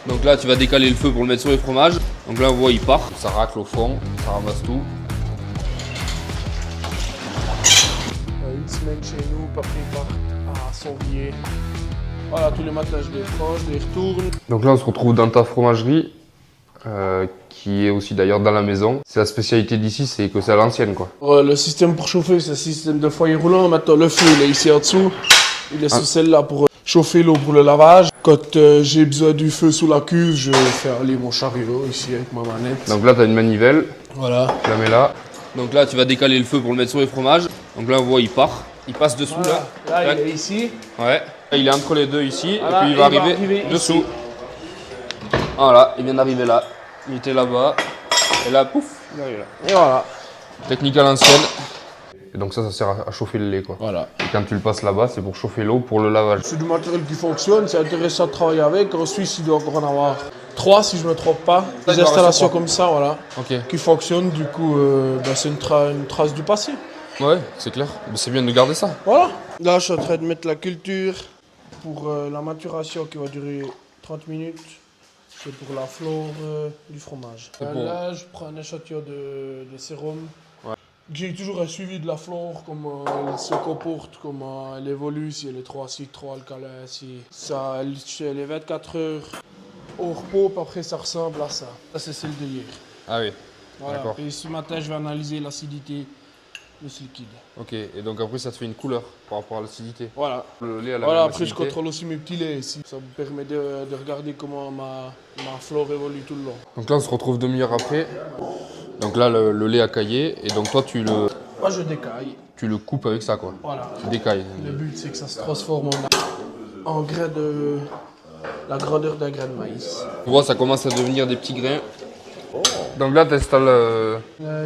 Donc là, tu vas décaler le feu pour le mettre sur les fromages. Donc là, on voit, il part. Ça racle au fond, ça ramasse tout. Une semaine chez nous, après ils partent à Sonvier. Voilà, tous les matins je les prends, je les retourne. Donc là, on se retrouve dans ta fromagerie, qui est aussi d'ailleurs dans la maison. C'est la spécialité d'ici, c'est que c'est à l'ancienne, quoi. Le système pour chauffer, c'est un système de foyer roulant. Maintenant, le feu, il est ici en dessous. Il est sous celle-là pour chauffer l'eau pour le lavage. Quand j'ai besoin du feu sous la cuve, je fais aller mon chariot ici avec ma manette. Donc là, tu as une manivelle. Voilà. Tu la mets là. Donc là, tu vas décaler le feu pour le mettre sur les fromages. Donc là, on voit, il part. Il passe dessous, Voilà. là. Là, il est ici. Ouais. Il est entre les deux ici. Voilà, et puis il va arriver dessous. ici. Voilà, il vient d'arriver là. Il était là-bas. Et là, pouf, il arrive là. Et voilà. Technique à l'ancienne. Et donc ça sert à chauffer le lait, quoi. Voilà. Et quand tu le passes là-bas, c'est pour chauffer l'eau pour le lavage. C'est du matériel qui fonctionne, c'est intéressant de travailler avec. En Suisse, il doit encore en avoir 3 si je ne me trompe pas. Ça, Des il doit installations rester comme ça, voilà, Ok. qui fonctionnent. Du coup, c'est une trace du passé. Ouais, c'est clair. Mais c'est bien de garder ça. Voilà. Là, je suis en train de mettre la culture pour la maturation qui va durer 30 minutes. C'est pour la flore du fromage. C'est pour- Là, je prends un échantillon de sérum. Ouais. J'ai toujours un suivi de la flore, comment elle se comporte, comment elle évolue, si elle est trop acide, trop alcalin, si ça, elle est 24 heures au repos, puis après ça ressemble à ça. Ça, c'est celle de hier. Ah oui. Voilà. D'accord. Et ce matin, je vais analyser l'acidité de ce liquide. Ok. Et donc après, ça te fait une couleur par rapport à l'acidité. Voilà. Le lait à la Voilà, même après je acidité. contrôle aussi mes petits laits ici. Ça me permet de regarder comment ma flore évolue tout le long. Donc là, on se retrouve 2 heures après. Donc là, le lait a caillé. Et donc toi, tu Moi, je décaille. le coupes avec ça, quoi. Voilà. Tu décailles. Le but, c'est que ça se transforme en grain de la grandeur d'un grain de maïs. Tu vois, ça commence à devenir des petits grains. Donc là, tu installes...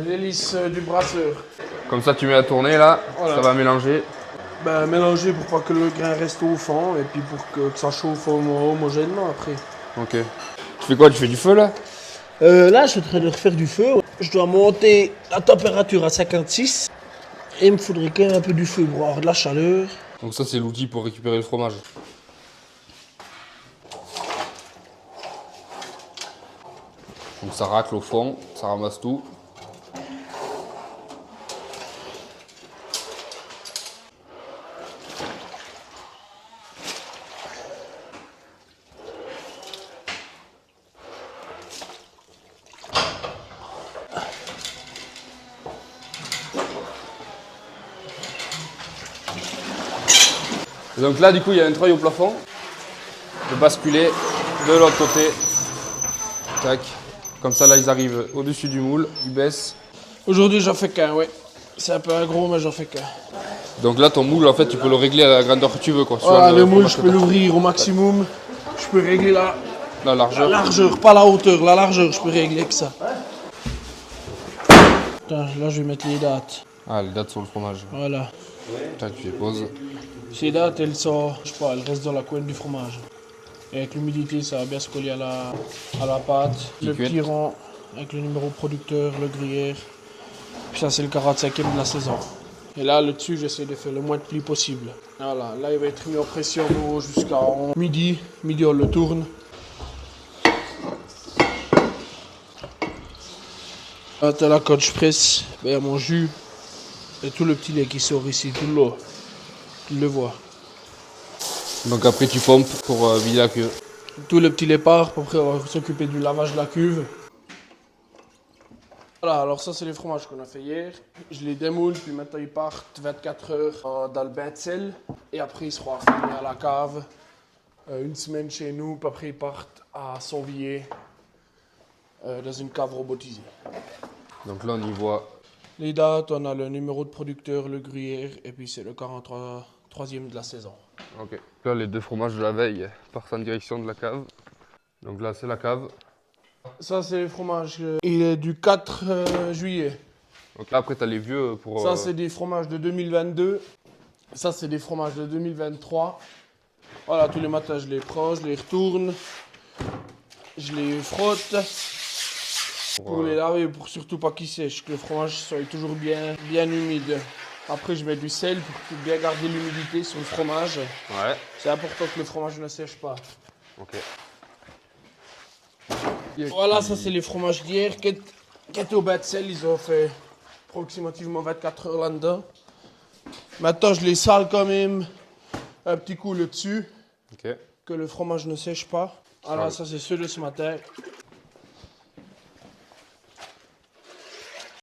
L'hélice du brasseur. Comme ça, tu mets à tourner, là. Voilà. Ça va mélanger. Ben, mélanger pour pas que le grain reste au fond et puis pour que ça chauffe homogènement après. Ok. Tu fais quoi? Tu fais du feu, là? Là, je suis en train de refaire du feu. Je dois monter la température à 56. Et il me faudrait quand même un peu du feu pour avoir de la chaleur. Donc ça, c'est l'outil pour récupérer le fromage. Donc ça racle au fond, ça ramasse tout. Et donc là, du coup, il y a un treuil au plafond. Je vais basculer de l'autre côté. Tac. Comme ça, là, ils arrivent au-dessus du moule, ils baissent. Aujourd'hui, j'en fais qu'un, ouais. C'est un peu gros, mais j'en fais qu'un. Donc là, ton moule, en fait, tu peux le régler à la grandeur que tu veux, quoi. Voilà, Suivant le moule, fromage je que peux t'as. l'ouvrir au maximum. Je peux régler La la largeur. largeur, pas la hauteur, la largeur, je peux régler que ça. Attends, là, je vais mettre les dates. Ah, les dates sur le fromage. Voilà. Tac, tu les poses. Ces dates, elles sont, je sais pas, elles restent dans la couenne du fromage. Et avec l'humidité, ça va bien se coller à la pâte. Le cuite. petit rang avec le numéro producteur, le gruyère. Puis ça, c'est le 45e de la saison. Et là, le dessus, j'essaie de faire le moins de plis possible. Voilà, là, il va être mis en pression jusqu'à midi. Midi, on le tourne. Là, quand je presse, ben, il y a mon jus et tout le petit lait qui sort ici, tout l'eau. Tu le vois. Donc après, tu pompes pour vider la queue. Tout le petit lait part, après on va s'occuper du lavage de la cuve. Voilà, alors ça c'est les fromages qu'on a fait hier. Je les démoule, puis maintenant ils partent 24 heures dans le bain de sel. Et après ils seront affinés à la cave. Une semaine chez nous, puis après ils partent à Sonvier, dans une cave robotisée. Donc là, on y voit. Les dates, on a le numéro de producteur, le gruyère, et puis c'est le 43e de la saison. Ok. Là, les 2 fromages de la veille partent en direction de la cave. Donc là, c'est la cave. Ça c'est le fromage, il est du 4 juillet. Donc là, après, tu as les vieux pour... Ça, c'est des fromages de 2022. Ça, c'est des fromages de 2023. Voilà, tous les matins, je les prends, je les retourne. Je les frotte pour les laver, pour surtout pas qu'ils sèchent, que le fromage soit toujours bien humide. Après, je mets du sel pour bien garder l'humidité sur le fromage. Ouais. C'est important que le fromage ne sèche pas. Ok. Voilà, ça c'est les fromages d'hier qui étaient au bas de sel. Ils ont fait approximativement 24 heures là-dedans. Maintenant, je les sale quand même un petit coup le dessus, Ok. que le fromage ne sèche pas. Voilà, ça c'est ceux de ce matin.